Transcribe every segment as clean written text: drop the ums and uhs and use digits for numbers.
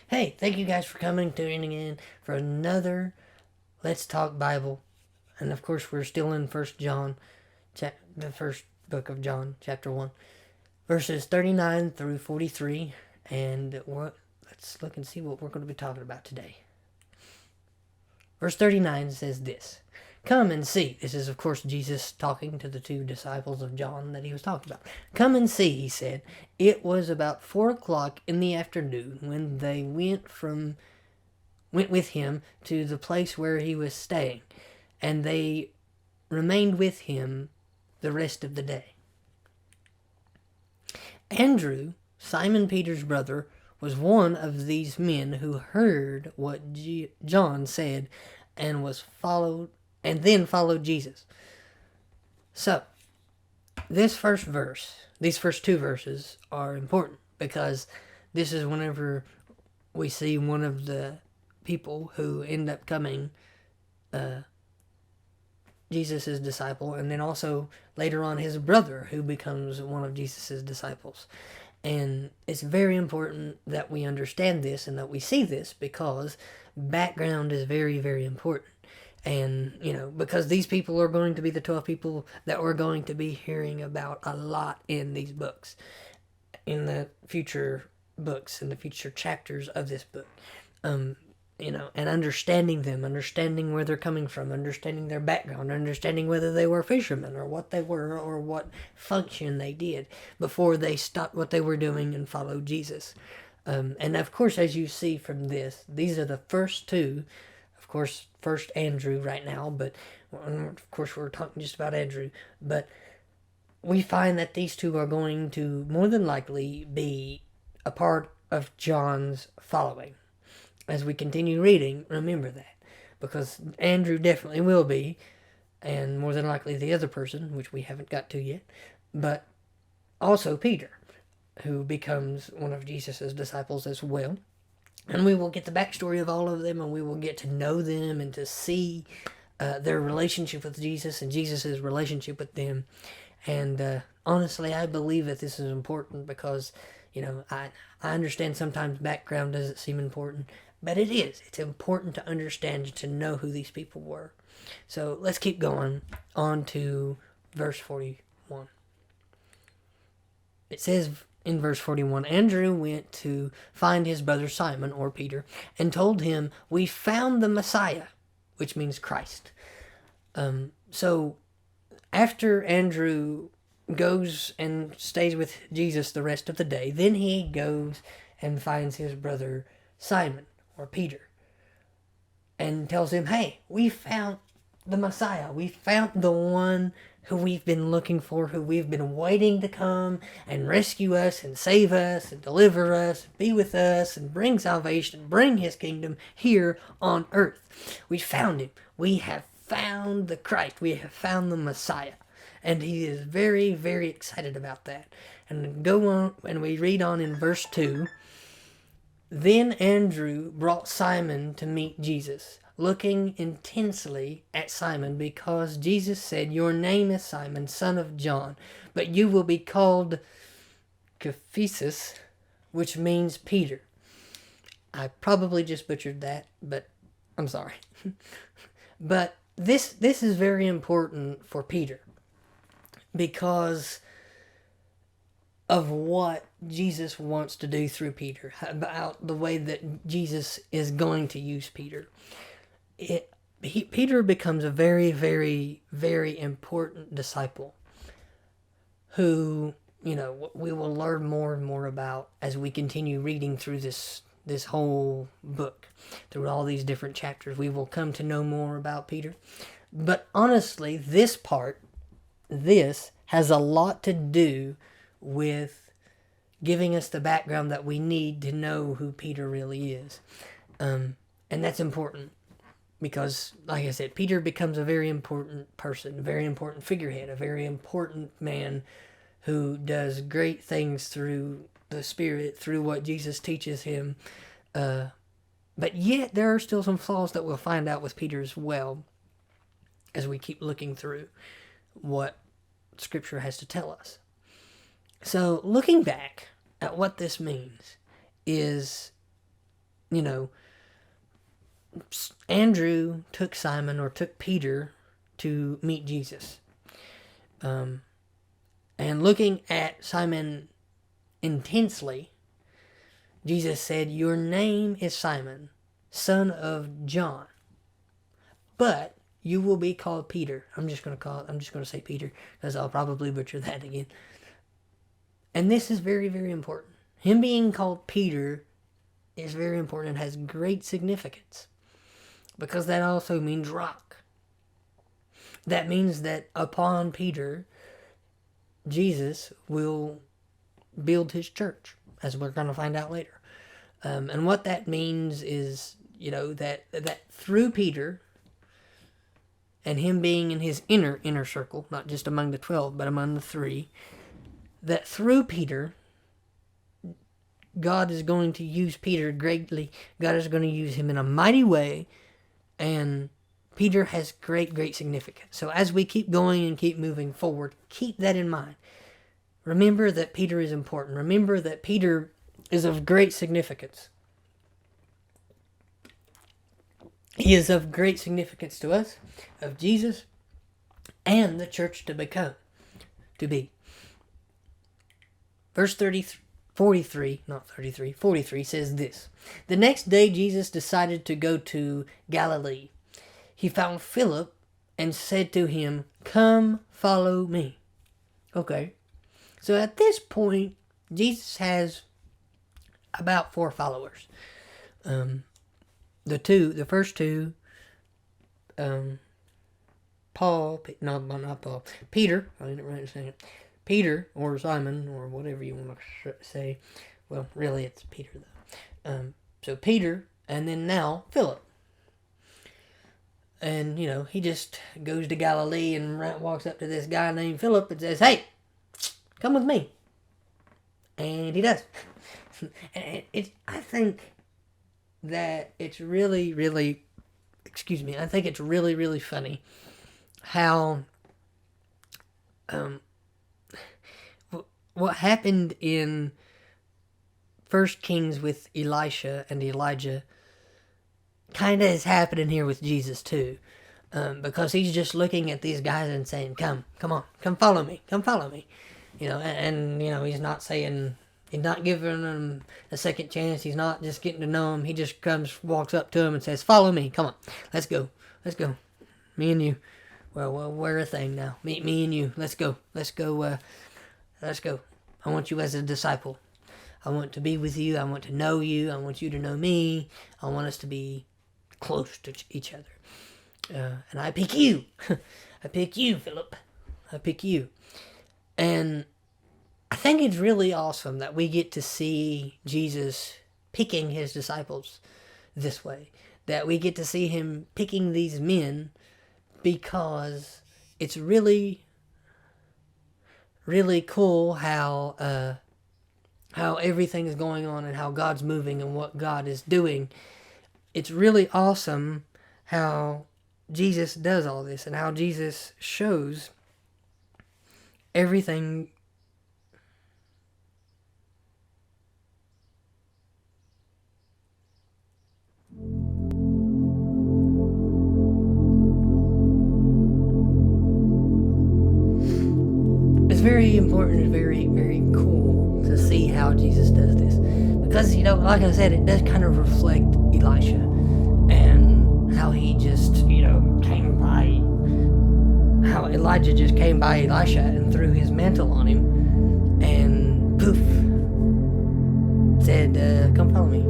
Hey, thank you guys for tuning in for another Let's Talk Bible. And of course, we're still in First John, the first book of John, chapter 1, verses 39 through 43. And let's look and see what we're going to be talking about today. Verse 39 says this: Come and see. This is, of course, Jesus talking to the two disciples of John that he was talking about. Come and see, he said. It was about 4 o'clock in the afternoon when they went with him to the place where he was staying, and they remained with him the rest of the day. Andrew, Simon Peter's brother, was one of these men who heard what John said and then followed Jesus. So, these first two verses are important because this is whenever we see one of the people who end up coming Jesus' disciple, and then also later on his brother who becomes one of Jesus' disciples. And it's very important that we understand this and that we see this because background is very, very important. And, because these people are going to be the 12 people that we're going to be hearing about a lot in these books, in the future books, in the future chapters of this book. And understanding them, understanding where they're coming from, understanding their background, understanding whether they were fishermen or what they were or what function they did before they stopped what they were doing and followed Jesus. And of course, as you see from this, these are the first two. Of course, first Andrew right now, but of course we're talking just about Andrew. But we find that these two are going to more than likely be a part of John's following. As we continue reading, remember that. Because Andrew definitely will be, and more than likely the other person, which we haven't got to yet, but also Peter, who becomes one of Jesus' disciples as well. And we will get the backstory of all of them, and we will get to know them and to see their relationship with Jesus and Jesus' relationship with them. And honestly, I believe that this is important because, I understand sometimes background doesn't seem important, but it is. It's important to understand and to know who these people were. So let's keep going on to verse 41. It says in verse 41, Andrew went to find his brother Simon, or Peter, and told him, "We found the Messiah," which means Christ. So after Andrew goes and stays with Jesus the rest of the day, then he goes and finds his brother Simon, or Peter, and tells him, "Hey, we found the Messiah. We found the one who we've been looking for, who we've been waiting to come and rescue us and save us and deliver us, and be with us and bring salvation, bring his kingdom here on earth. We found him. We have found the Christ. We have found the Messiah." And he is very, very excited about that. And go on, and we read on in verse 2. Then Andrew brought Simon to meet Jesus, looking intensely at Simon because Jesus said, "Your name is Simon, son of John, but you will be called Cephas," which means Peter. I probably just butchered that, but I'm sorry. But this is very important for Peter because of what Jesus wants to do through Peter, about the way that Jesus is going to use Peter. Peter becomes a very, very, very important disciple who, we will learn more and more about as we continue reading through this whole book. Through all these different chapters, we will come to know more about Peter. But honestly, this has a lot to do with giving us the background that we need to know who Peter really is. And that's important because, like I said, Peter becomes a very important person, a very important figurehead, a very important man who does great things through the Spirit, through what Jesus teaches him. But yet there are still some flaws that we'll find out with Peter as well as we keep looking through what Scripture has to tell us. So looking back at what this means is Andrew took Peter to meet Jesus. And looking at Simon intensely, Jesus said, "Your name is Simon, son of John, but you will be called Peter." I'm just going to say Peter, because I'll probably butcher that again. And this is very, very important. Him being called Peter is very important and has great significance, because that also means rock. That means that upon Peter, Jesus will build his church, as we're going to find out later. And what that means is, that through Peter, and him being in his inner circle, not just among the 12, but among the 3, that through Peter, God is going to use Peter greatly. God is going to use him in a mighty way, and Peter has great, great significance. So as we keep going and keep moving forward, keep that in mind. Remember that Peter is important. Remember that Peter is of great significance. He is of great significance to us, of Jesus, and the church to be. Verse 43 says this: "The next day Jesus decided to go to Galilee. He found Philip and said to him, 'Come, follow me.'" Okay. So at this point, Jesus has about 4 followers. The first two, Peter, I didn't write his name. Peter, or Simon, or whatever you want to say. Well, really it's Peter though. So Peter, and then now Philip. And, he just goes to Galilee and walks up to this guy named Philip and says, "Hey, come with me." And he does. And I think that it's really, really, I think it's really, really funny how, what happened in 1 Kings with Elisha and Elijah kind of is happening here with Jesus too. Because he's just looking at these guys and saying, come on, come follow me. And he's not saying, he's not giving them a second chance. He's not just getting to know him. He just walks up to him and says, "Follow me. Come on, let's go. Me and you. Well, we're a thing now. Me and you. Let's go. I want you as a disciple. I want to be with you. I want to know you. I want you to know me. I want us to be close to each other. And I pick you. I pick you, Philip. I pick you." And I think it's really awesome that we get to see Jesus picking his disciples this way. That we get to see him picking these men, because it's really, really cool how everything is going on and how God's moving and what God is doing. It's really awesome how Jesus does all this and how Jesus shows everything. It's very important and very, very cool to see how Jesus does this. Because, like I said, it does kind of reflect Elisha and how he just, came by, how Elijah just came by Elisha and threw his mantle on him and poof, said, "Come follow me."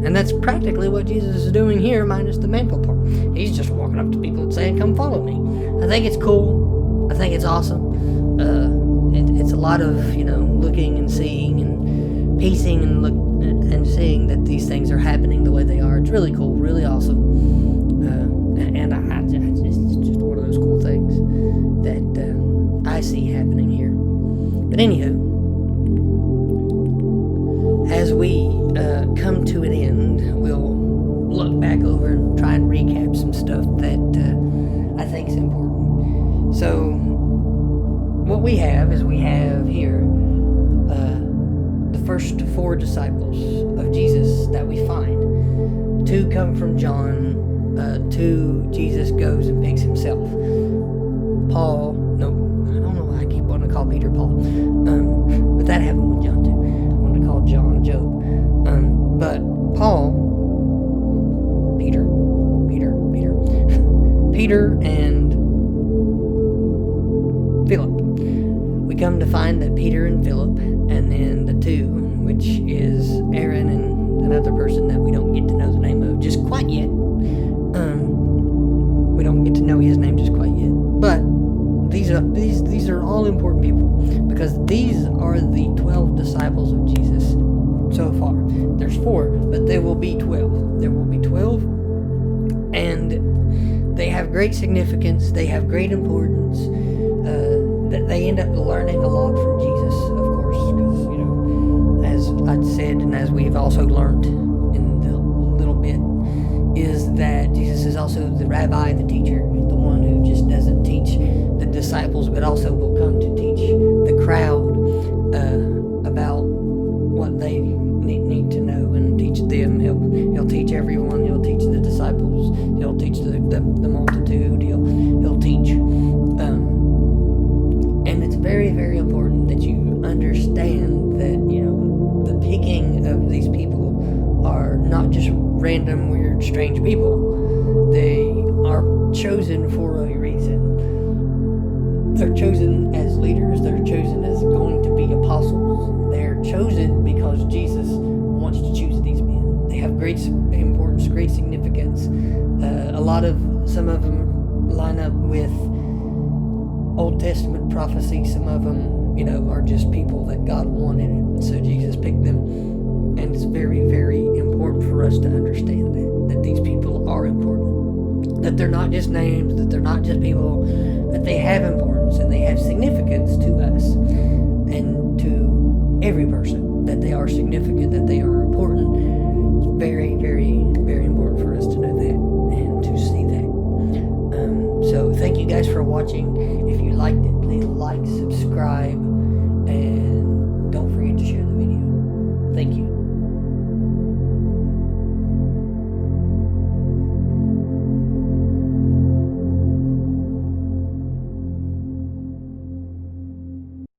And that's practically what Jesus is doing here, minus the mantle part. He's just walking up to people and saying, "Come follow me." I think it's cool. I think it's awesome. It's a lot of, looking and seeing and piecing and seeing that these things are happening the way they are. It's really cool, really awesome. It's just one of those cool things that I see happening here. But anywho, as we come to an end, we'll look back over and try and recap some stuff that I think is important. So, what we have here the first 4 disciples of Jesus that we find. two come from John. Two, Jesus goes and picks himself. Paul, no, I don't know why I keep wanting to call Peter Paul. But that happened with John too. I wanted to call John Job. But Paul, Peter and Philip. We come to find that Peter and Philip, and then the two, which is Aaron and another person that we don't get to know the name of just quite yet. We don't get to know his name just quite yet. But these are all important people, because these are the 12 disciples of Jesus so far. There's 4, but there will be 12. There will be 12, and they have great significance. They have great importance. That they end up learning a lot from Jesus, of course, because, as I said, and as we've also learned in the little bit, is that Jesus is also the rabbi, the teacher, the one who just doesn't teach the disciples, but also will come to teach the crowd about what they need to know and teach them. He'll teach everyone. He'll teach the disciples. He'll teach the multitude. He'll teach. And it's very, very important that you understand that, the picking of these people are not just random, weird, strange people. They are chosen for a reason. They're chosen as leaders. They're chosen as going to be apostles. They're chosen because Jesus wants to choose these men. They have great importance, great significance. Some of them line up with Old Testament prophecy. Some of them, are just people that God wanted, and so Jesus picked them. And it's very, very important for us to understand that these people are important. That they're not just names, that they're not just people, but they have importance and they have significance to us and to every person. That they are significant, that they are important. It's very, very, very important for us to know that and to see that. So thank you guys for watching. If you liked it, please like, subscribe, and